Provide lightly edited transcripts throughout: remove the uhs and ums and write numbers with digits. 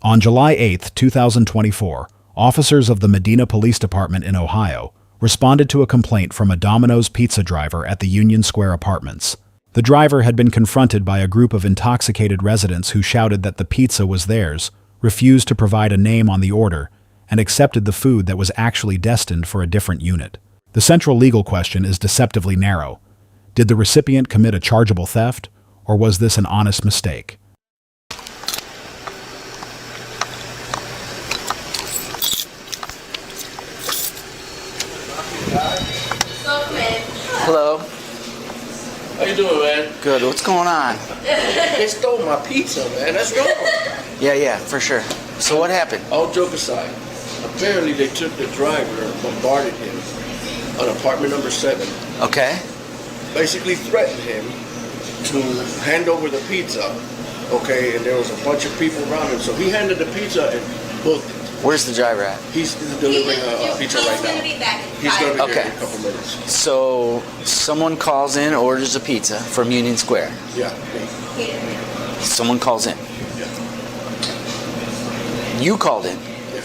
On July 8, 2024, officers of the Medina Police Department in Ohio responded to a complaint from a Domino's pizza driver at the Union Square Apartments. The driver had been confronted by a group of intoxicated residents who shouted that the pizza was theirs, refused to provide a name on the order, and accepted the food that was actually destined for a different unit. The central legal question is deceptively narrow. Did the recipient commit a chargeable theft, or was this an honest mistake? Hello. How you doing, man? Good. What's going on? They stole my pizza, man. That's wrong. Yeah, for sure. So what happened? All joke aside, apparently they took the driver and bombarded him on apartment number 7. Okay. Basically threatened him to hand over the pizza, okay? And there was a bunch of people around him. So he handed the pizza and booked it. Where's the driver at? He's delivering a pizza right now. He's going to be here in a couple minutes. So someone calls in, orders a pizza from Union Square. Yeah. Someone calls in. Yeah. You called in. Yeah.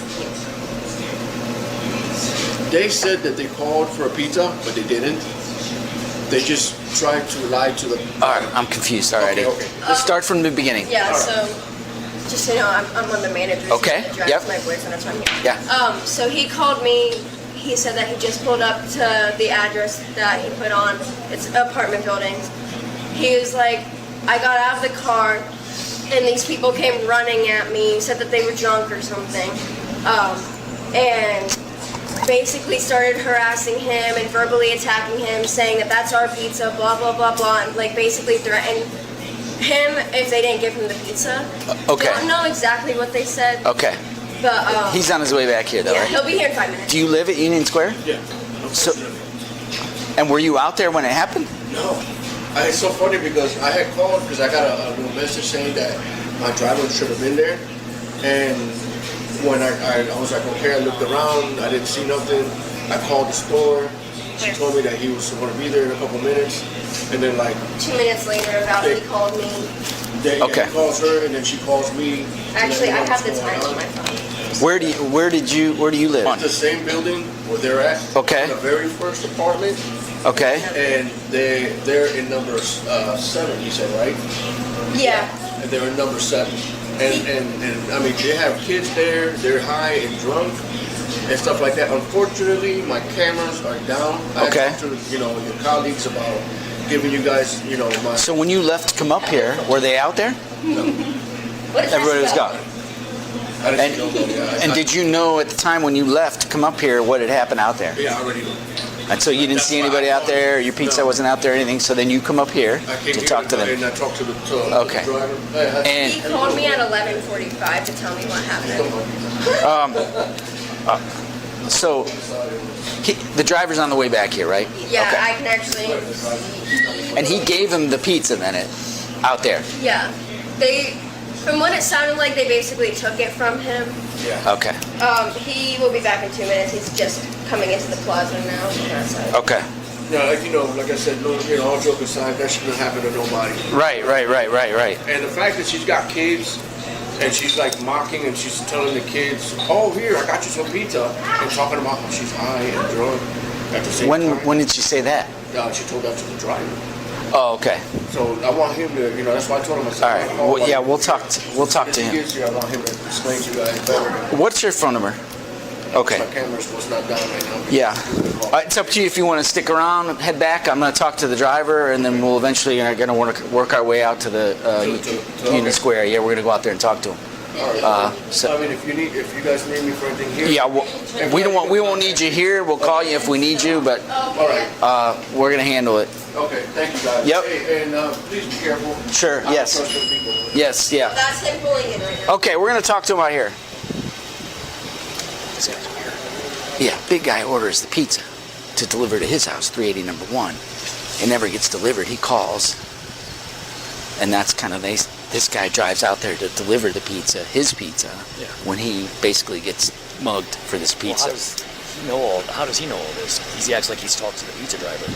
They said that they called for a pizza, but they didn't. They just tried to lie to the... All right, I'm confused already. Okay. Let's start from the beginning. Yeah, so just so you know, I'm one of the managers. Okay, That drives yep. my boyfriend, that's why I'm here. Yeah. So he called me. He said that he just pulled up to the address that he put on. It's apartment buildings. He was like, I got out of the car, and these people came running at me, said that they were drunk or something, and basically started harassing him and verbally attacking him, saying that that's our pizza, blah, blah, blah, blah, and like basically threatened him if they didn't give him the pizza. Okay. Don't know exactly what they said. Okay. But He's on his way back here, though, yeah, right? he'll be here in 5 minutes. Do you live at Union Square? Yeah. So, and were you out there when it happened? No. It's so funny because I had called because I got a little message saying that my driver should have been there. And when I was like, okay, I looked around, I didn't see nothing. I called the store. She told me that he was going to be there in a couple minutes. And then like 2 minutes later, Valerie called me. Okay. He calls her and then she calls me. Actually, I have the time on my phone. Where do you live? It's the same building where they're at. Okay. The very first apartment. Okay. And they're in number 7, you said, right? Yeah. And they're in number 7. And I mean, they have kids there, they're high and drunk and stuff like that. Unfortunately, my cameras are down. Okay. I talked to, your colleagues about giving you guys, my... So when you left to come up here, were they out there? No. What is Everybody was gone. I didn't see nobody. And did you know at the time when you left to come up here what had happened out there? Yeah, I already know. And so you didn't see anybody out there, your pizza wasn't out there or anything, so then you come up here I came to here talk to them. And I talked to the Okay. driver. And He called me at 11:45 to tell me what happened. so the driver's on the way back here, right? Yeah, Okay. I can actually. And he gave him the pizza then out there. Yeah, from what it sounded like, they basically took it from him. Yeah. Okay. He will be back in 2 minutes. He's just coming into the plaza now. On that side. Okay. Yeah, like I said, all joke aside, that shouldn't happen to nobody. Right. And the fact that she's got kids, and she's like mocking, and she's telling the kids, "Oh, here, I got you some pizza," and talking about how she's high and drunk at the same time. When did she say that? She told that to the driver. Oh, okay. So I want him to, that's why I told him. I said, All right. Well, yeah, we'll talk to If he him. gets here, I want him to explain to you guys better. What's your phone number? Okay. My camera's was not down right now. Yeah. It's up to you if you want to stick around, head back. I'm going to talk to the driver, and then we'll eventually going to work our way out to the Union Square. Yeah, we're going to go out there and talk to him. All right. I mean, if you guys need me for anything here. Yeah, we won't need you here. We'll call you if we need you, but All right. we're going to handle it. Okay. Thank you, guys. Yep. Hey, and please be careful. Sure. I don't Yes. trust them people. Yes. Yeah. That's him pulling in right now. Okay, we're going to talk to him out here. This guy's weird. Yeah, big guy orders the pizza to deliver to his house, 380 number 1. It never gets delivered. He calls, and that's kind of this guy drives out there to deliver the pizza, his pizza, when he basically gets mugged for this pizza. Well, how does he know all this? He acts like he's talked to the pizza driver.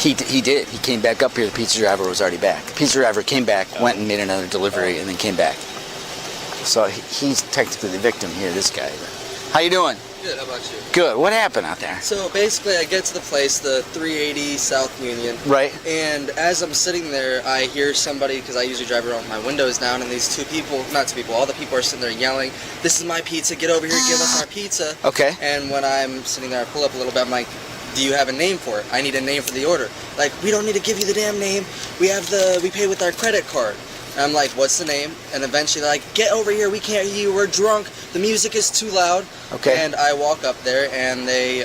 He did. He came back up here. The pizza driver was already back. The pizza driver came back, went and made another delivery, and then came back. So he's technically the victim here, this guy. How you doing? Good, how about you? Good. What happened out there? So basically I get to the place, the 380 South Union. Right. And as I'm sitting there, I hear somebody, because I usually drive around with my windows down, and these all the people are sitting there yelling, "This is my pizza, get over here, give us our pizza." Okay. And when I'm sitting there, I pull up a little bit, I'm like, "Do you have a name for it? I need a name for the order." Like, "We don't need to give you the damn name. We pay with our credit card." And I'm like, "What's the name?" And eventually like, "Get over here, we can't hear you, we're drunk, the music is too loud." Okay. And I walk up there, and they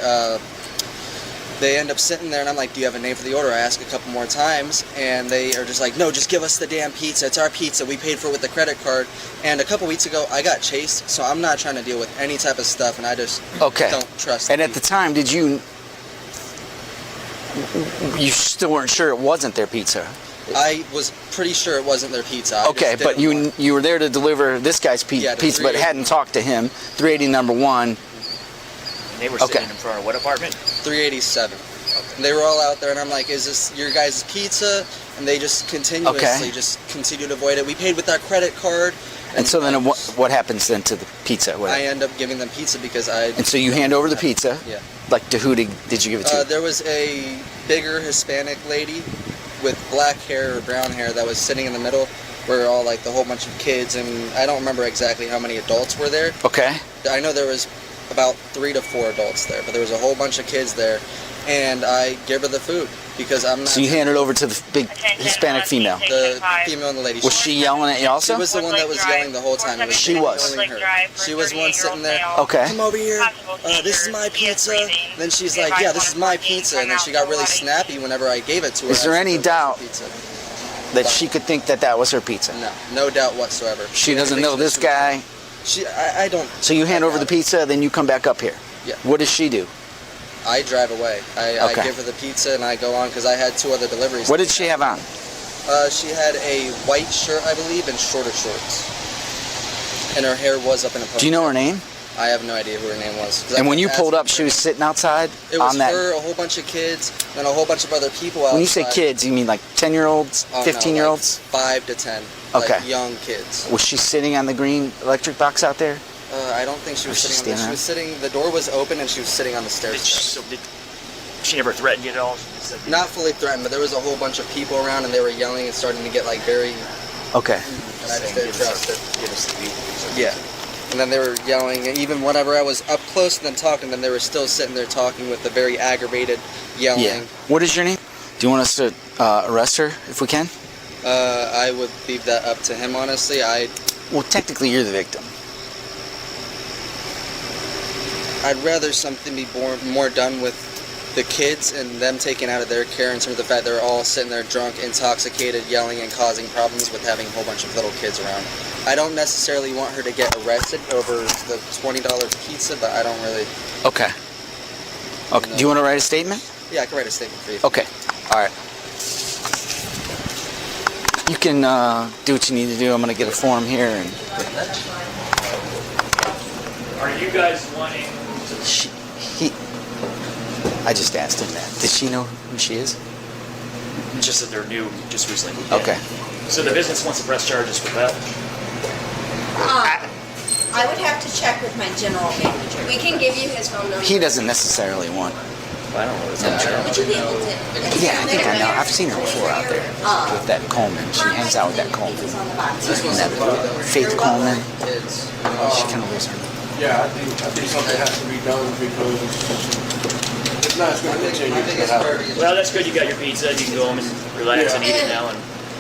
end up sitting there, and I'm like, "Do you have a name for the order?" I ask a couple more times, and they are just like, "No, just give us the damn pizza. It's our pizza. We paid for it with the credit card." And a couple weeks ago, I got chased, so I'm not trying to deal with any type of stuff, and I just don't trust And at people. the time, you still weren't sure it wasn't their pizza? I was pretty sure it wasn't their pizza. I Okay, just but didn't you were there to deliver this guy's Yeah, the pizza, but 380. hadn't talked to him. 380 number 1. And they were Okay. sitting in front of what apartment? 387. They were all out there, and I'm like, "Is this your guys' pizza?" And they just continuously continue to avoid it. We paid with our credit card. And so then what happens then to the pizza? I end up giving them pizza because And so you hand over the pizza. Yeah. Like, to who did you give it to? There was a bigger Hispanic lady with black hair or brown hair that was sitting in the middle, where all like the whole bunch of kids, and I don't remember exactly how many adults were there. Okay. I know there was about 3 to 4 adults there, but there was a whole bunch of kids there, and I give her the food because I'm not. So you hand it over to the big Hispanic female. The female and the lady. Was she yelling at you also? She was the one that was yelling the whole time. It was She was. yelling her. She was one sitting there. Okay. "Come over here. This is my pizza." Then she's like, "Yeah, this is my pizza." And then she got really snappy whenever I gave it to her. Is there I any said, "That's doubt your pizza." that she could think that was her pizza? No doubt whatsoever. She doesn't know this guy. I don't. So you hand over the pizza, then you come back up here. Yeah. What does she do? I drive away. I Okay. give her the pizza and I go on because I had 2 other deliveries. What did she have on? She had a white shirt, I believe, and shorter shorts. And her hair was up in a ponytail. Do you know her name? I have no idea who her name was. 'Cause I And when kept you pulled asking up, for she her was name. sitting outside It was on that. her, a whole bunch of kids, and a whole bunch of other people outside. When you say kids, you mean like 10-year-olds, Oh, no, 15-year-olds? like 5 to 10. Okay. Like young kids. Was she sitting on the green electric box out there? I don't think she was Was she sitting on standing the. She was sitting. The door was open and she was sitting on the stairs. Did she never threatened you at all? She just said, Not fully threatened, but there was a whole bunch of people around and they were yelling and starting to get like very. Okay. And I just didn't trust it. give us the pizza. Yeah. And then they were yelling, and even whenever I was up close to them talking, then they were still sitting there talking with a very aggravated yelling. Yeah. What is your name? Do you want us to arrest her if we can? I would leave that up to him, honestly. Well, technically, you're the victim. I'd rather something be more done with the kids and them taken out of their care in terms of the fact they're all sitting there drunk, intoxicated, yelling, and causing problems with having a whole bunch of little kids around. I don't necessarily want her to get arrested over the $20 pizza, but I don't really... Okay. Okay. Do you want to write a statement? Yeah, I can write a statement for you. Okay. All right. You can do what you need to do. I'm going to get a form here. And Are you guys wanting I just asked him that. Did she know who she is? just that they're new, just recently moved in? Okay. So the business wants to press charges for that? I would have to check with my general manager. We can give you his phone number. He doesn't necessarily want. I don't know. It's Yeah, I don't Would you be able to? Yeah, I think I know. I've seen her before out there with that Coleman. She hangs out with that Coleman. This one's That Faith Coleman. She kind of lives her. Yeah, I think something has to be done because if not, it's going to continue to happen. Well, that's good. You got your pizza. You can go home and relax and eat it now. And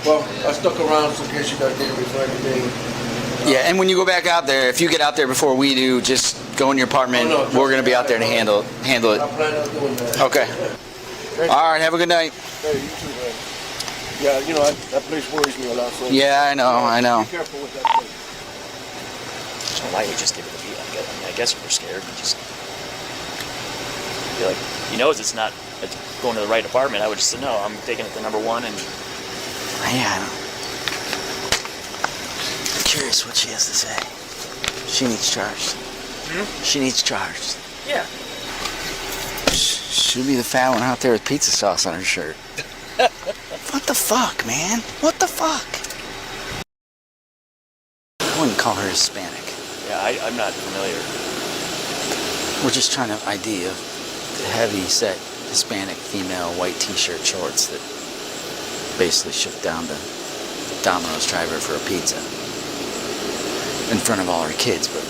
Well, I stuck around in case you got deliveries or anything. Yeah, and when you go back out there, if you get out there before we do, just go in your apartment. Oh, no, We're going to be out there to handle it. I plan on doing that. Okay. All right. Have a good night. Hey, you too, man. Yeah, you know, that place worries me a lot. So Yeah, I know. Be careful with that place. so why you just give it a beat? I guess if you're scared, you just be like, he knows it's not it's going to the right apartment. I would just say, no, I'm taking it to number 1 and Yeah, I know. I'm curious what she has to say. She needs charged. She needs charged. yeah. She'll be the fat one out there with pizza sauce on her shirt. What the fuck, man? What the fuck? wouldn't call her Hispanic. Yeah, I'm not familiar. We're just trying to ID a heavy-set Hispanic female, white t-shirt, shorts that basically shook down the Domino's driver for a pizza in front of all her kids, but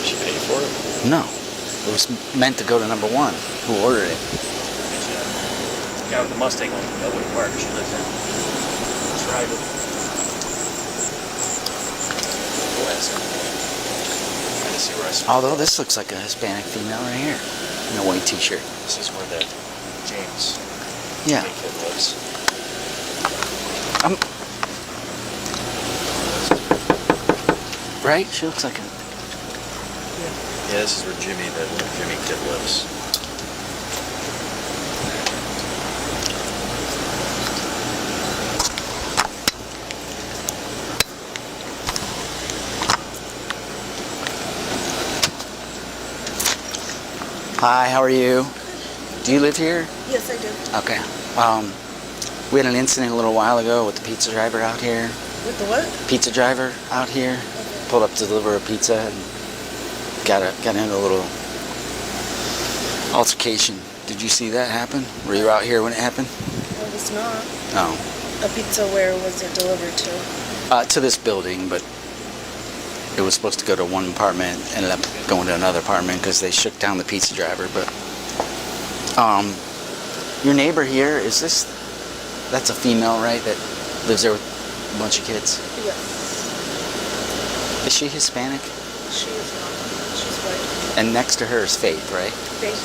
She paid for it? no. It was meant to go to number one, who ordered it. The guy with the Mustang on Elwood Park, she lives in. Tried it. Go ask her. Trying to see where I saw. Although this looks like a Hispanic female right here in a white t-shirt. This is where that James Yeah. kid lives. Right? She looks like a... Yeah, this is where Jimmy kid lives. Hi, how are you? Do you live here? Yes, I do. Okay. We had an incident a little while ago with the pizza driver out here. With the what? Pizza driver out here pulled up to deliver a pizza and got into a little altercation. Did you see that happen? Were you out here when it happened? I was not. No. A pizza, where was it delivered to? To this building, but it was supposed to go to one apartment, ended up going to another apartment because they shook down the pizza driver. But your neighbor here, that's a female, right, that lives there with a bunch of kids? Yes. Is she Hispanic? She is not. She's white. And next to her is Faith, right? Faith.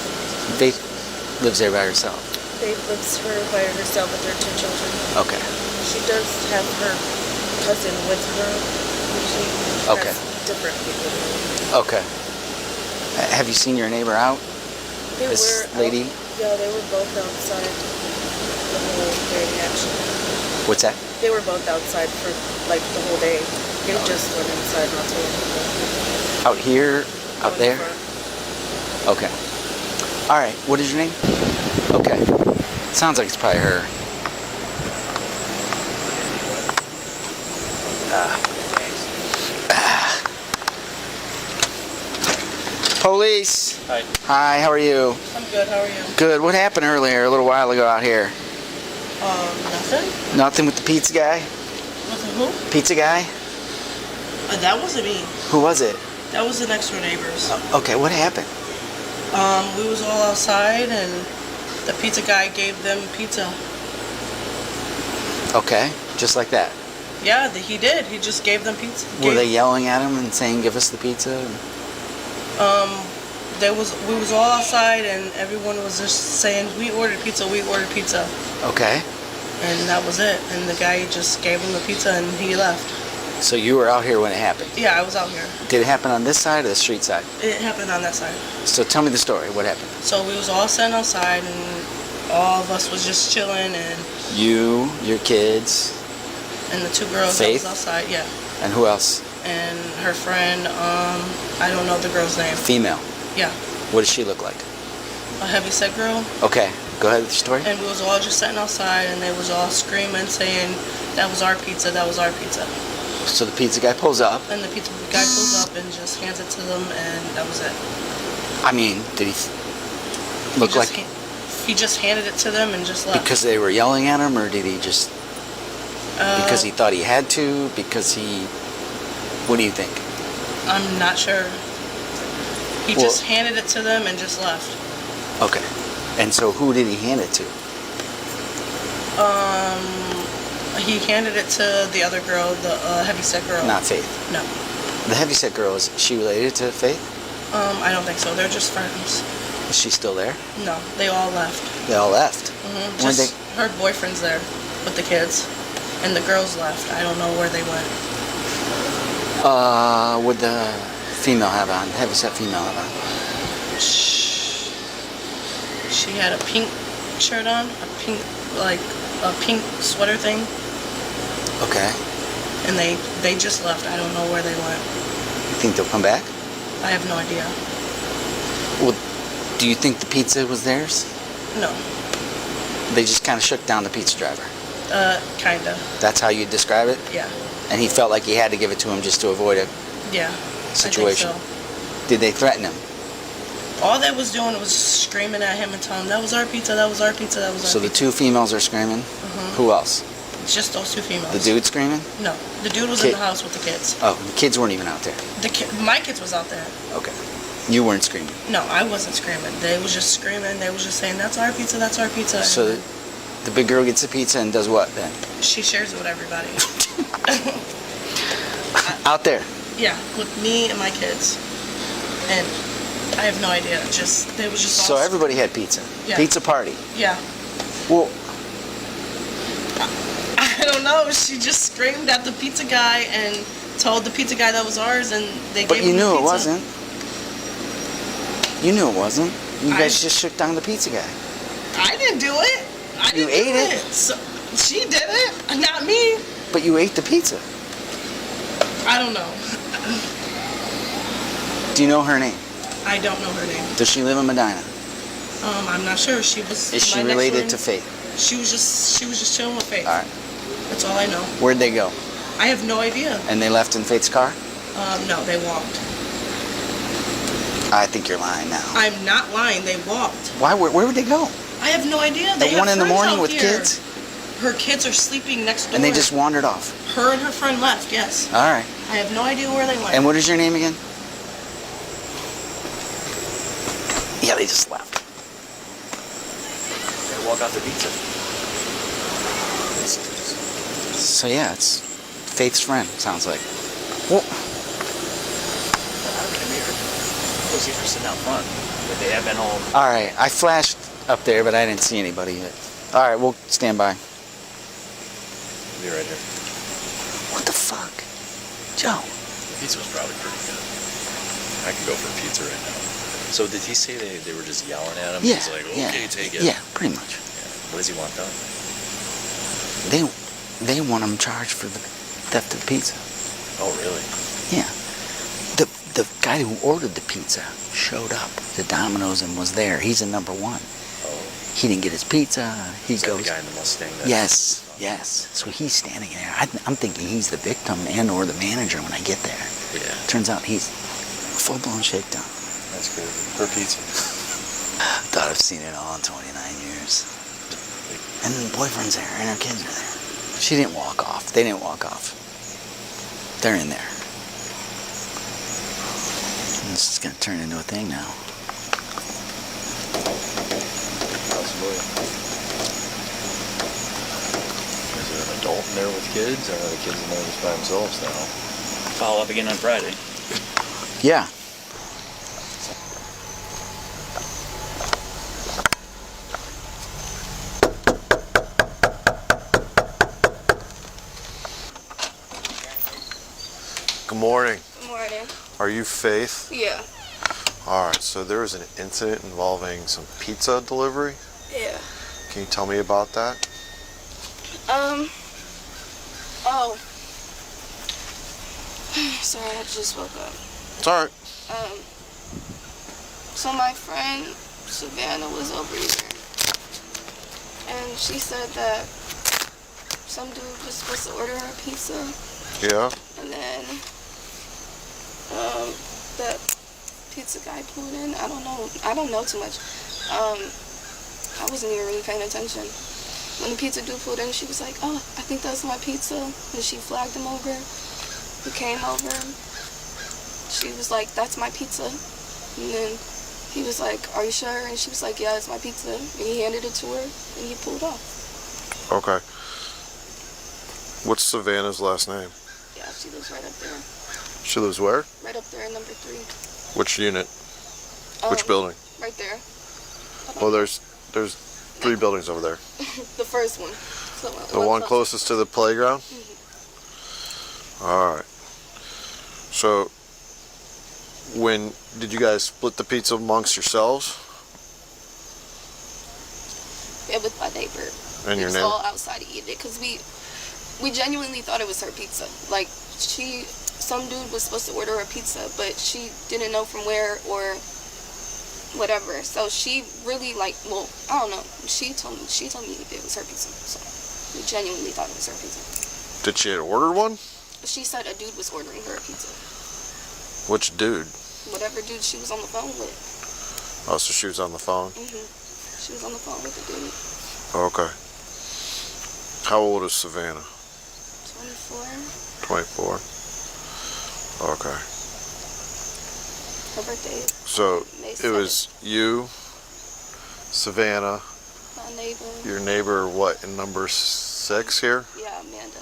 Faith lives there by herself. Faith lives by herself with her 2 children. Okay. She does have her cousin with her. She Okay. has different people. Okay. Have you seen your neighbor out? They This were lady? Yeah, they were both outside the whole day, actually. What's that? They were both outside for like the whole day. They just went inside not too long. Out here? Out In there? front. Okay. All right. What is your name? Okay. Sounds like it's probably her. Police. Hi. Hi. How are you? I'm good. How are you? Good. What happened earlier, a little while ago out here? Nothing. Nothing with the pizza guy? With who? Pizza guy? That wasn't me. Who was it? That was the next door neighbors. Okay. What happened? We was all outside and the pizza guy gave them pizza. Okay. Just like that. Yeah, he did. He just gave them pizza. Were they yelling at him and saying, "Give us the pizza"? We was all outside and everyone was just saying, "We ordered pizza. We ordered pizza," Okay. and that was it. And the guy just gave them the pizza and he left. So you were out here when it happened. Yeah, I was out here. Did it happen on this side or the street side? It happened on that side. So tell me the story. What happened? So we was all sitting outside and all of us was just chilling and You, your kids, the 2 girls Faith? that was outside. Yeah, and who else? and her friend. I don't know the girl's name. Female. Yeah, What does she look like? a heavyset girl. Okay. Go ahead with your story. And we was all just sitting outside and they was all screaming, saying, "That was our pizza, that was our pizza." So the pizza guy pulls up. And the pizza guy pulls up and just hands it to them and that was it. I mean, did he look like He just handed it to them and just left. because they were yelling at him, or did he just because he thought he had to? Because he... What do you think? I'm not sure. He Well- just handed it to them and just left. Okay. And so who did he hand it to? He handed it to the other girl, the heavyset girl. Not Faith. No. The heavyset girl, is she related to Faith? I don't think so. They're just friends. Is she still there? No, they all left. They all left. When Just her boyfriend's there with the kids. And the girls left. I don't know where they went. Would the female have on? Heavyset female have on? She had a pink shirt on, a pink sweater thing, Okay. and they just left. I don't know where they went. You think they'll come back? I have no idea. Well, do you think the pizza was theirs? No. They just kind of shook down the pizza driver. Kinda. That's how you describe it? Yeah. And he felt like he had to give it to him just to avoid a Yeah. situation. I think so. Did they threaten him? All they was doing was screaming at him and telling him, that was our pizza, that was our pizza, that was our So the pizza. two females are screaming? Who else? Just those two females. The dude screaming? No. The dude was Kid- in the house with the kids. Oh, the kids weren't even out there. My kids was out there. Okay. You weren't screaming. No, I wasn't screaming. They was just screaming. They was just saying, that's our pizza, that's our pizza. So the big girl gets the pizza and does what then? She shares it with everybody. Out there? Yeah, with me and my kids. And I have no idea. They was just So all... everybody had pizza? Yeah. Pizza party? Yeah. Well, I don't know. She just screamed at the pizza guy and told the pizza guy that was ours, and they but gave you him the knew it pizza. wasn't. You knew it wasn't. You I- guys just shook down the pizza guy. I didn't do it. I You didn't ate do it? So, she did it, not me. But you ate the pizza. I don't know. Do you know her name? I don't know her name. Does she live in Medina? I'm not sure. She was. Is she my next related room. to Faith? She was just chilling with Faith. All right. That's all I know. Where'd they go? I have no idea. And they left in Faith's car? No, they walked. I think you're lying now. I'm not lying. They walked. Why? Where would they go? I have no idea. At They have 1 in the friends morning out with here. kids? Her kids are sleeping next door. And they just wandered off? Her and her friend left. Yes. All right. I have no idea where they went. And what is your name again? Yeah, they just left. They walk out the pizza. So yeah, it's Faith's friend, sounds like. Well, Those guys are sitting out front, but they have been home. all right, I flashed up there, but I didn't see anybody yet. All right, we'll stand by. Be right here. What the fuck? Joe. The pizza was probably pretty good. I could go for pizza right now. So did he say they were just yelling at him? Yeah, He's like, yeah, okay, take it. yeah, pretty much. Yeah. What does he want done? They want him charged for the theft of the pizza. Oh, really? Yeah. The guy who ordered the pizza showed up to Domino's and was there. He's in number 1. Oh. He didn't get his pizza. He Is that goes. the guy in the Mustang? That Yes, yes. So he's standing there. I'm thinking he's the victim and or the manager when I get there. Yeah. Turns out he's full-blown shakedown. That's crazy. For pizza. Thought I've seen it all in 29 years. And the boyfriend's there and her kids are there. She didn't walk off. They didn't walk off. They're in there. And this is going to turn into a thing now. Possibly. Is there an adult in there with kids, or are the kids in there just by themselves now? Follow up again on Friday. Yeah. Good morning. Good morning. Are you Faith? Yeah. All right, so there was an incident involving some pizza delivery. Yeah. Can you tell me about that? Oh. Sorry, I just woke up. It's all right. So my friend Savannah was over here, and she said that some dude was supposed to order her pizza, Yeah? and then the pizza guy pulled in. I don't know too much. I wasn't even really paying attention. When the pizza dude pulled in, she was like, "Oh, I think that's my pizza," and she flagged him over. He came over. She was like, "That's my pizza," and then he was like, "Are you sure?" And she was like, "Yeah, it's my pizza." And he handed it to her, and he pulled off. Okay. What's Savannah's last name? Yeah, she lives right up there. She lives where? Right up there in number 3. Which unit? Which building? Right there. Well, there's 3 buildings over there. The first one. The one closest to the playground? All right. So, when did you guys split the pizza amongst yourselves? Yeah, with my neighbor. And your We was neighbor? all outside eating it because we genuinely thought it was her pizza. Like, some dude was supposed to order her pizza, but she didn't know from where or whatever. So she really, like, well, I don't know. She told me it was her pizza. So We genuinely thought it was her pizza. Did she order one? She said a dude was ordering her a pizza. Which dude? Whatever dude she was on the phone with. Oh, so she was on the phone? She was on the phone with the dude. Okay. How old is Savannah? 24. 24. Okay. Her birthday is So May it was you, Savannah, my neighbor. your neighbor, what, in number 6 here? Yeah, Amanda.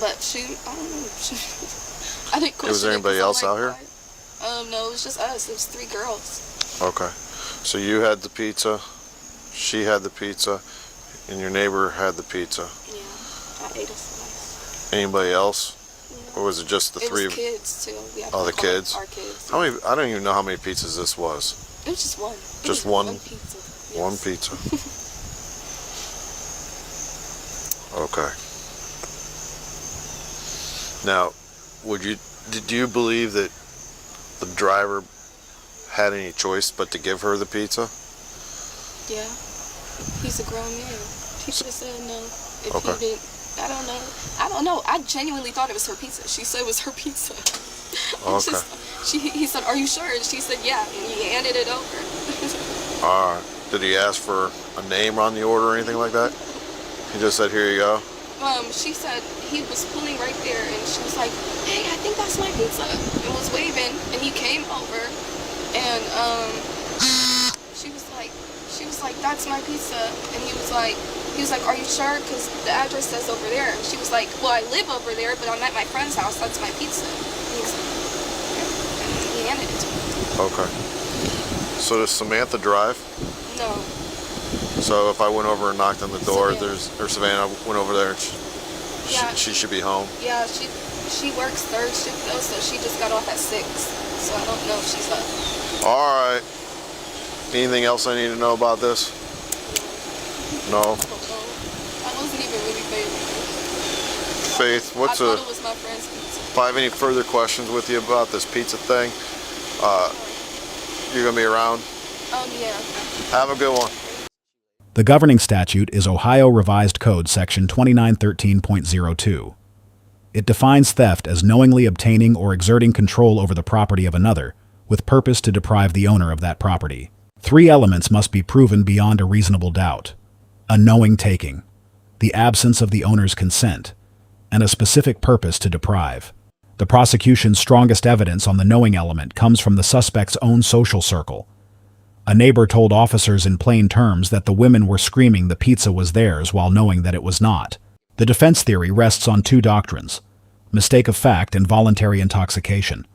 But I don't know. I didn't question Was there anybody else out here? No, it was just us. It was 3 girls. Okay. So you had the pizza, she had the pizza, and your neighbor had the pizza. Yeah, I ate a slice. Anybody else? Or was it just the It three was of kids too. We had Oh, the to call kids? Our kids. How many? I don't even know how many pizzas this was. It was just one. Just It was one? pizza. One Yes. pizza. Okay. Now, do you believe that the driver had any choice but to give her the pizza? Yeah. He's a grown man. He should have said no. If Okay. he didn't, I don't know. I genuinely thought it was her pizza. She said it was her pizza. It's Okay. he said, "Are you sure?" And she said, "Yeah." And he handed it over. All right. Did he ask for a name on the order or anything like that? He just said, "Here you go." She said he was pulling right there, and she was like, "Hey, I think that's my pizza," and was waving, and he came over, and she was like, "That's my pizza," and he was like, "Are you sure? Because the address says over there." And she was like, "Well, I live over there, but I'm at my friend's house. That's my pizza." And he was like, "Okay," and he handed it to me. Okay. So does Samantha drive? No. So if I went over and knocked on the door, Savannah. Savannah went over there, Yeah. she should be home. Yeah, she works 3rd shift though, so she just got off at 6. So I don't know if she's up. All right. Anything else I need to know about this? No. I wasn't even really paying. Faith, I thought it was my friend's pizza. if I have any further questions with you about this pizza thing, you're gonna be around. Yeah. Have a good one. The governing statute is Ohio Revised Code Section 2913.02. It defines theft as knowingly obtaining or exerting control over the property of another, with purpose to deprive the owner of that property. 3 elements must be proven beyond a reasonable doubt: a knowing taking, the absence of the owner's consent, and a specific purpose to deprive. The prosecution's strongest evidence on the knowing element comes from the suspect's own social circle. A neighbor told officers in plain terms that the women were screaming the pizza was theirs while knowing that it was not. The defense theory rests on 2 doctrines: mistake of fact and voluntary intoxication.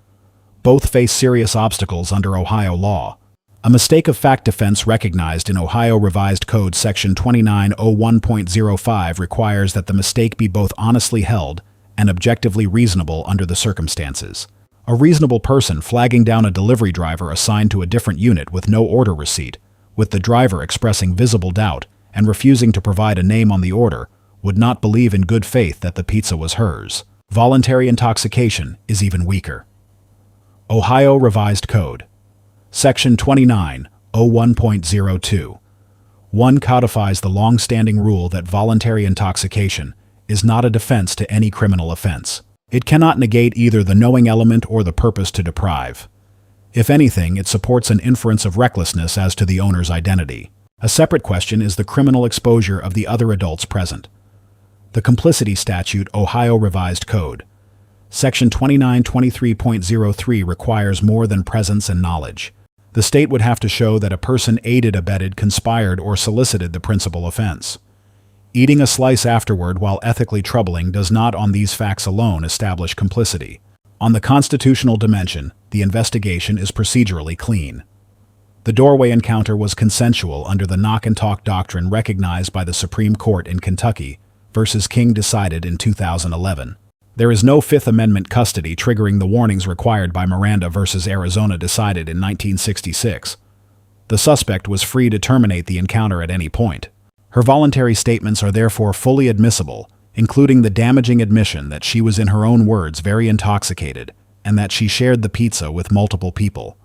Both face serious obstacles under Ohio law. A mistake of fact defense recognized in Ohio Revised Code Section 2901.05 requires that the mistake be both honestly held and objectively reasonable under the circumstances. A reasonable person flagging down a delivery driver assigned to a different unit with no order receipt, with the driver expressing visible doubt and refusing to provide a name on the order, would not believe in good faith that the pizza was hers. Voluntary intoxication is even weaker. Ohio Revised Code Section 2901.02. 1 codifies the long-standing rule that voluntary intoxication is not a defense to any criminal offense. It cannot negate either the knowing element or the purpose to deprive. If anything, it supports an inference of recklessness as to the owner's identity. A separate question is the criminal exposure of the other adults present. The complicity statute, Ohio Revised Code Section 2923.03 requires more than presence and knowledge. The state would have to show that a person aided, abetted, conspired, or solicited the principal offense. Eating a slice afterward while ethically troubling does not on these facts alone establish complicity. On the constitutional dimension, the investigation is procedurally clean. The doorway encounter was consensual under the knock and talk doctrine recognized by the Supreme Court in Kentucky versus King decided in 2011. There is no Fifth Amendment custody triggering the warnings required by Miranda versus Arizona decided in 1966. The suspect was free to terminate the encounter at any point. Her voluntary statements are therefore fully admissible, including the damaging admission that she was in her own words very intoxicated and that she shared the pizza with multiple people.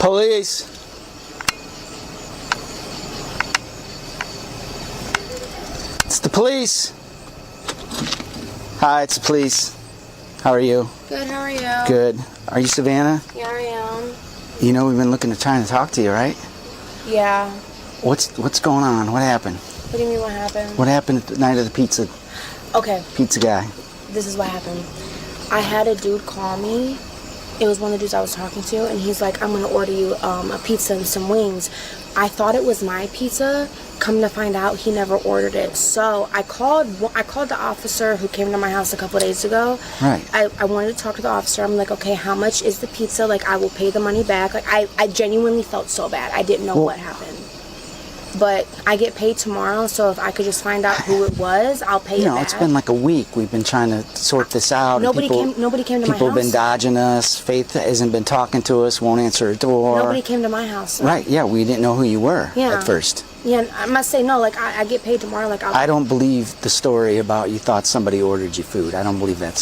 Police. It's the police. Hi, it's the police. How are you? Good, how are you? Good. Are you Savannah? Yeah, I am. You know we've been looking to trying to talk to you, right? Yeah. What's going on? What happened? What do you mean what happened? What happened at the night of the pizza Okay, guy? this is what happened. I had a dude call me. It was one of the dudes I was talking to, and he's like, I'm going to order you a pizza and some wings. I thought it was my pizza. Come to find out, he never ordered it. So I called the officer who came to my house a couple days ago. Right. I wanted to talk to the officer. I'm like, okay, how much is the pizza? Like, I will pay the money back. Like, I genuinely felt so bad. I didn't know what happened. But I get paid tomorrow, so if I could just find out who it was, I'll pay it back. It's been like a week. We've been trying to sort this out. Nobody came to my house. People have been dodging us. Faith hasn't been talking to us, won't answer a door. Nobody came to my house. So. Right, yeah, we didn't know who you were Yeah. at first. Yeah, I must say, no, like, I get paid tomorrow. Like, I don't believe the story about you thought somebody ordered you food. I don't believe that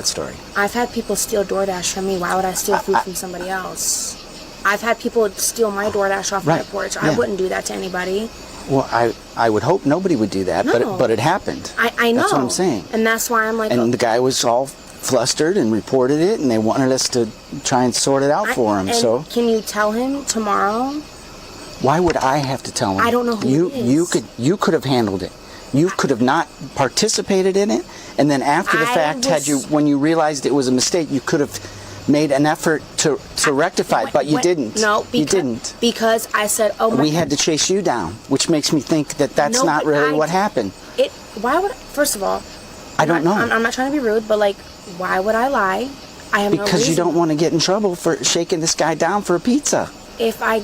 story. I've had people steal DoorDash from me. Why would I steal food from somebody else? I've had people steal my DoorDash off my porch. I wouldn't do that to anybody. Well, I would hope nobody would do that, No. but it happened. I know. That's what I'm saying. And that's why I'm like... And the guy was all flustered and reported it, and they wanted us to try and sort it out for him. And so can you tell him tomorrow? why would I have to tell him? I don't know who it is. You could have handled it. You could have not participated in it, and then after the fact, when you realized it was a mistake, you could have made an effort to rectify it, but you didn't. No, you didn't. Because I said, oh my... We had to chase you down, which makes me think that that's not really what happened. Why would... First of all... I don't know. I'm not trying to be rude, but like, why would I lie? I have no reason. Because you don't want to get in trouble for shaking this guy down for a pizza. If I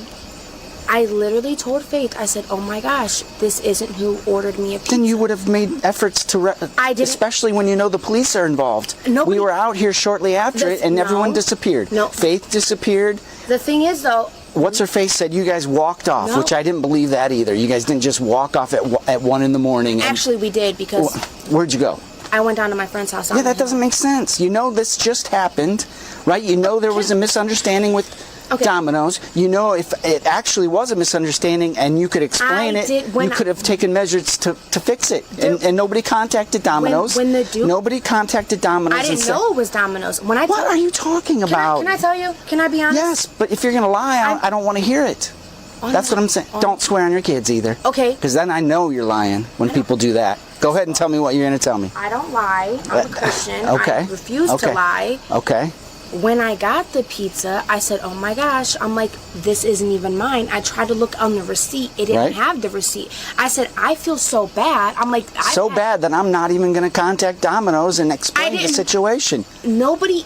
literally told Faith, I said, oh my gosh, this isn't who ordered me a pizza. Then you would have made efforts to... I didn't... Especially when you know the police are involved. Nobody... We were out here shortly after it, and everyone disappeared. No. Faith disappeared. The thing is, though... What's-her-face said you guys walked off, which I didn't believe that either. You guys didn't just walk off at 1 in the morning. Actually, we did, because... Where'd you go? I went down to my friend's house. Yeah, that doesn't make sense. You know this just happened, right? You know there was a misunderstanding with... Domino's. You know, if it actually was a misunderstanding and you could explain you could have taken measures to fix it. And nobody contacted Domino's. Nobody contacted Domino's. I didn't know it was Domino's. What are you talking about? Can I tell you? Can I be honest? Yes, but if you're going to lie, I don't want to hear it. That's what I'm saying. Don't swear on your kids either. Okay. Because then I know you're lying when people do that. Go ahead and tell me what you're going to tell me. I don't lie. I'm a Christian. Okay. I refuse to lie. Okay. When I got the pizza, I said, oh my gosh, I'm like, this isn't even mine. I tried to look on the receipt. It didn't have the receipt. I said, I feel so bad. I'm like... So bad that I'm not even going to contact Domino's and explain the situation. Nobody...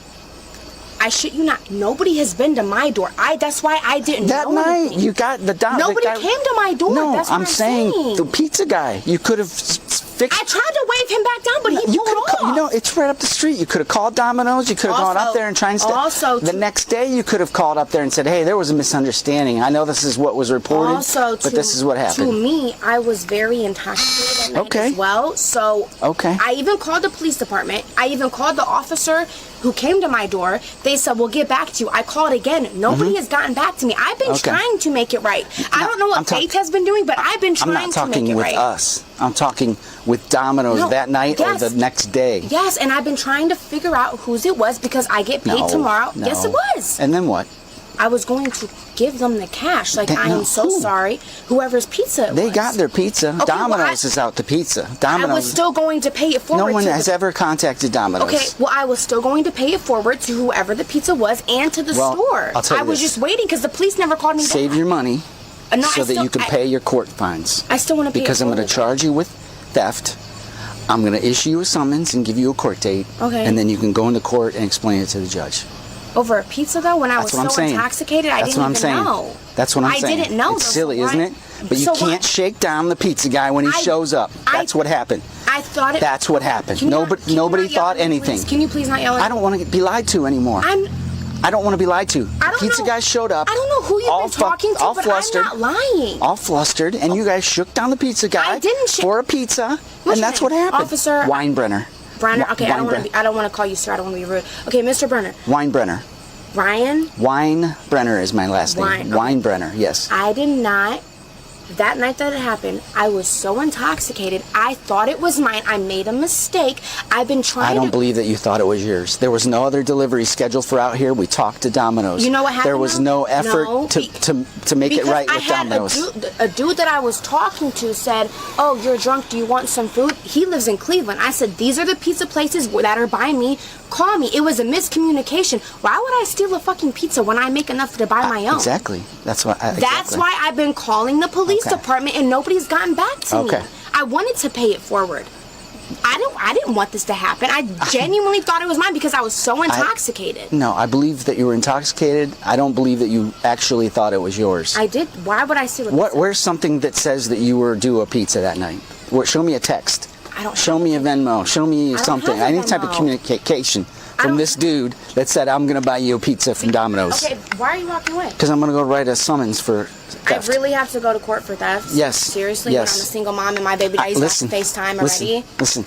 I shit you not. Nobody has been to my door. That's why I didn't know night, anything. you got the Nobody came to my door. No, That's what I'm saying the pizza guy. You could have fixed... I tried to wave him back down, but he pulled off. You know, it's right up the street. You could have called Domino's. You could have gone up there and tried and... the next day, you could have called up there and said, hey, there was a misunderstanding. I know this is what was reported, but this is what happened. To me, I was very intoxicated that night as well. So I even called the police department. I even called the officer who came to my door. They said, we'll get back to you. I called again. Nobody has gotten back to me. I've been trying to make it right. I don't know what Faith has been doing, but I've been trying to make it right. I'm not talking with us. I'm talking with Domino's that night or the next day. Yes, and I've been trying to figure out whose it was because I get paid tomorrow. No. Yes, it was. And then what? I was going to give them the cash. Like, I am so sorry. Whoever's pizza it was. They got their pizza. Okay, Domino's is out the pizza. Domino's. I was still going to pay it forward. No one has ever contacted Domino's. Okay, well, I was still going to pay it forward to whoever the pizza was and to the store. I'll tell you I was just waiting because the police never called me back. Save your money so that you can pay your court fines. I still want to pay because I'm going to charge you with theft. I'm going to issue you a summons and give you a court date. Okay. And then you can go into court and explain it to the judge. Over a pizza, though? When I was so intoxicated, I didn't even know. That's what I'm saying. I didn't know. It's silly, isn't it? But you can't shake down the pizza guy when he shows up. That's what happened. I thought it... That's what happened. Nobody thought anything. Can you please not yell at me? I don't want to be lied to anymore. I don't want to be lied to. Pizza guy showed up. I don't know who you've been talking to, but I'm not lying. All flustered, and you guys shook down the pizza guy for a pizza, and that's what happened. Officer... Weinbrenner. Brenner? Okay, I don't want to call you sir. I don't want to be rude. Okay, Mr. Brenner. Weinbrenner. Ryan? Weinbrenner is my last name. Weinbrenner, yes. I did not. That night that it happened, I was so intoxicated. I thought it was mine. I made a mistake. I've been trying I don't believe that you thought it was yours. There was no other delivery scheduled for out here. We talked to Domino's. You know what happened? There was no effort to make it right with Domino's. A dude that I was talking to said, "Oh, you're drunk. Do you want some food?" He lives in Cleveland. I said, "These are the pizza places that are by me. Call me." It was a miscommunication. Why would I steal a fucking pizza when I make enough to buy my own? Exactly. That's why. That's why I've been calling the police department and nobody's gotten back to me. I wanted to pay it forward. I didn't want this to happen. I genuinely thought it was mine because I was so intoxicated. No, I believe that you were intoxicated. I don't believe that you actually thought it was yours. I did. Why would I steal a pizza? Where's something that says that you were due a pizza that night? Show me a text. Show me a Venmo. Show me something. Any type of communication from this dude that said, "I'm going to buy you a pizza from Domino's." Okay, why are you walking away? Because I'm going to go write a summons for theft. I really have to go to court for theft? Yes. Seriously? Yes. When I'm a single mom and my baby daddy's on FaceTime already? Listen.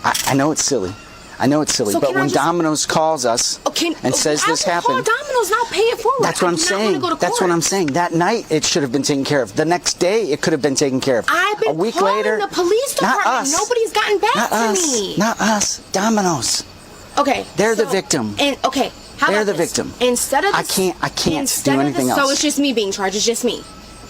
I know it's silly. I know it's silly. But when Domino's calls us and says this happened. I will call Domino's and I'll pay it forward. That's what I'm saying. That's what I'm saying. That night it should have been taken care of. The next day it could have been taken care of. I've been a week calling later, the police department. Not us. Nobody's gotten back to me. Not us. Domino's. Okay. They're the victim. And okay. How They're about the this? victim. Instead of I can't do anything else. So it's just me being charged. It's just me.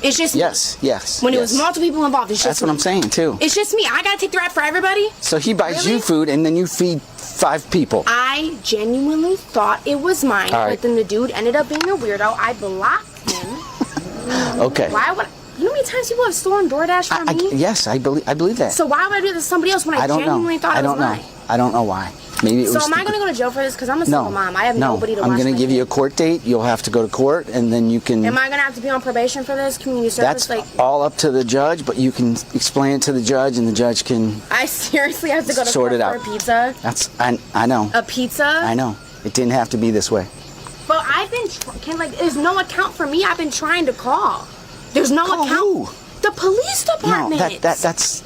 It's just me. Yes. When it was multiple people involved, it's just That's what I'm saying too. It's just me. I gotta take the rap for everybody. So he buys you food and then you feed 5 people. I genuinely thought it was mine, but then the dude ended up being a weirdo. I blocked him. Okay. Why would you know how many times people have stolen DoorDash from me? Yes, I believe that. So why would I do this to somebody else when I genuinely thought it was mine? I don't know why. Maybe it was. So am I going to go to jail for this? Because I'm a single mom. I have nobody to watch. I'm going to give you a court date. You'll have to go to court, and then you can. Am I going to have to be on probation for this? Community service? That's all up to the judge, but you can explain it to the judge, and the judge can. I seriously have to go to sort court it out. for a pizza? I know. A pizza? I know. It didn't have to be this way. But I've been there's no account for me. I've been trying to call. There's no account. Who? The police department. No, that's.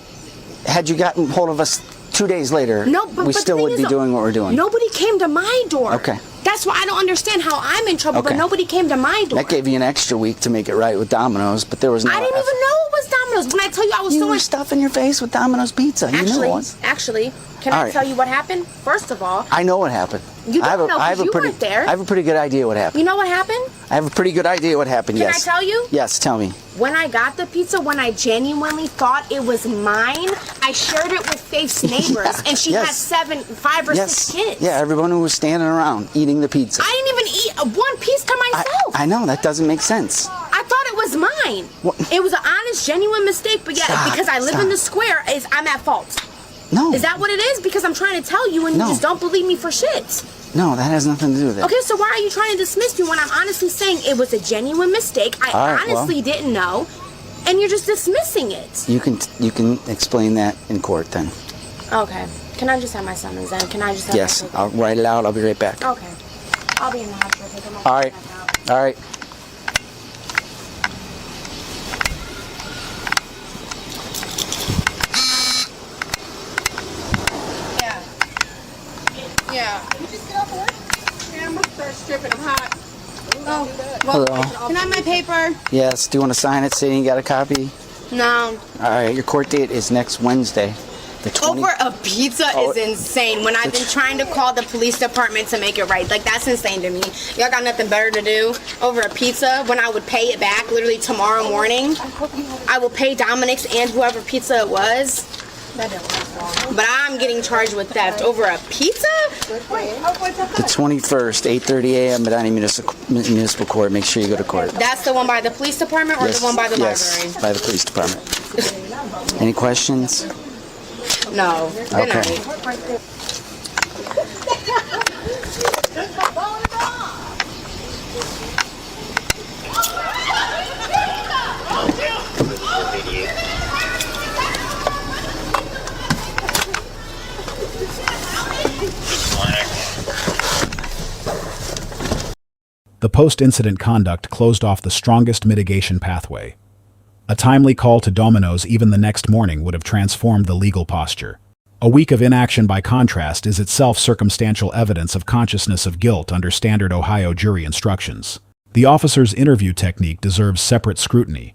Had you gotten hold of us 2 days later, we still would be doing what we're doing. Nobody came to my door. Okay. That's why I don't understand how I'm in trouble, but nobody came to my door. That gave you an extra week to make it right with Domino's, but there was no. I didn't even know it was Domino's. When I tell you I was you were stuffing your face with Domino's pizza. You knew it was. Actually, can I tell you what happened? First of all, I know what happened. You don't know because you weren't there. I have a pretty good idea what happened. You know what happened? I have a pretty good idea what happened, yes. Can I tell you? Yes, tell me. When I got the pizza, when I genuinely thought it was mine, I shared it with Faith's neighbors, and she had 5 or 6 kids. Yeah, everyone who was standing around eating the pizza. I didn't even eat one piece to myself. I know, that doesn't make sense. I thought it was mine. What? It was an honest, genuine mistake, but because I live in the square, I'm at fault. No. Is that what it is? Because I'm trying to tell you, and you just don't believe me for shit. No, that has nothing to do with it. Okay, so why are you trying to dismiss me when I'm honestly saying it was a genuine mistake? I honestly didn't know, and you're just dismissing it. You can explain that in court then. Okay. Can I just have my summons then? Can I just have Yes, I'll write it out. I'll be right back. Okay. I'll be in the hospital. All right. All right. Yeah. You just get off work? Yeah, I'm gonna start stripping. I'm hot. Oh, Hello. Can I have my paper? Yes. Do you want to sign it saying you got a copy? No. All right. Your court date is next Wednesday. The 20th. Over a pizza is insane. When I've been trying to call the police department to make it right, like that's insane to me. Y'all got nothing better to do over a pizza when I would pay it back literally tomorrow morning. I will pay Dominic's and whoever pizza it was. But I'm getting charged with theft over a pizza? The 21st, 8:30 a.m. Medina Municipal Court. Make sure you go to court. That's the one by the police department or the one by the library? By the police department. Any questions? No. Good night. The post-incident conduct closed off the strongest mitigation pathway. A timely call to Domino's even the next morning would have transformed the legal posture. A week of inaction, by contrast, is itself circumstantial evidence of consciousness of guilt under standard Ohio jury instructions. The officer's interview technique deserves separate scrutiny.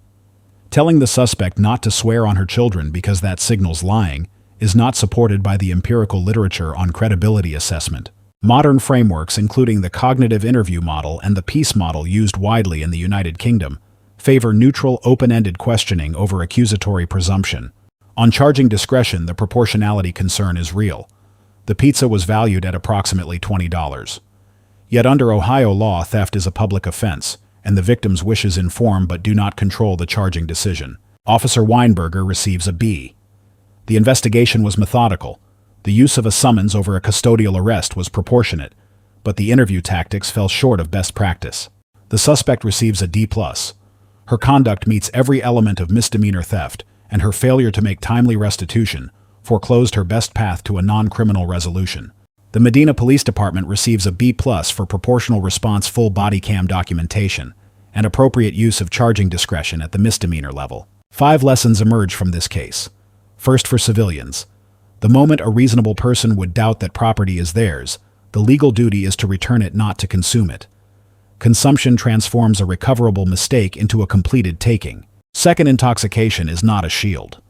Telling the suspect not to swear on her children because that signals lying is not supported by the empirical literature on credibility assessment. Modern frameworks, including the cognitive interview model and the peace model used widely in the United Kingdom, favor neutral, open-ended questioning over accusatory presumption. On charging discretion, the proportionality concern is real. The pizza was valued at approximately $20. Yet under Ohio law, theft is a public offense, and the victim's wishes inform but do not control the charging decision. Officer Weinberger receives a B. The investigation was methodical. The use of a summons over a custodial arrest was proportionate, but the interview tactics fell short of best practice. The suspect receives a D+. Her conduct meets every element of misdemeanor theft, and her failure to make timely restitution foreclosed her best path to a non-criminal resolution. The Medina Police Department receives a B+ for proportional response, full body cam documentation, and appropriate use of charging discretion at the misdemeanor level. 5 lessons emerge from this case. First, for civilians. The moment a reasonable person would doubt that property is theirs, the legal duty is to return it, not to consume it. Consumption transforms a recoverable mistake into a completed taking. Second, intoxication is not a shield.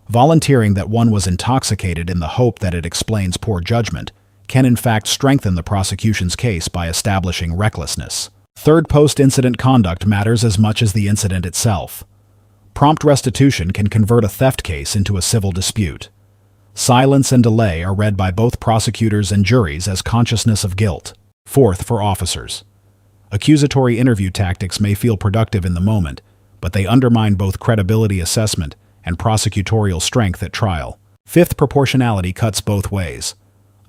Volunteering that one was intoxicated in the hope that it explains poor judgment can in fact strengthen the prosecution's case by establishing recklessness. Third, post-incident conduct matters as much as the incident itself. Prompt restitution can convert a theft case into a civil dispute. Silence and delay are read by both prosecutors and juries as consciousness of guilt. Fourth, for officers. Accusatory interview tactics may feel productive in the moment, but they undermine both credibility assessment and prosecutorial strength at trial. Fifth, proportionality cuts both ways.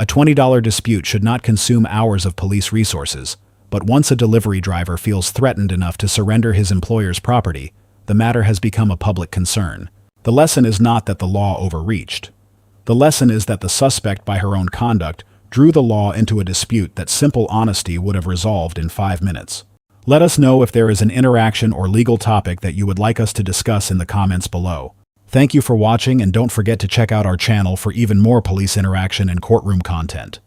A $20 dispute should not consume hours of police resources, but once a delivery driver feels threatened enough to surrender his employer's property, the matter has become a public concern. The lesson is not that the law overreached. The lesson is that the suspect, by her own conduct, drew the law into a dispute that simple honesty would have resolved in 5 minutes. Let us know if there is an interaction or legal topic that you would like us to discuss in the comments below. Thank you for watching, and don't forget to check out our channel for even more police interaction and courtroom content.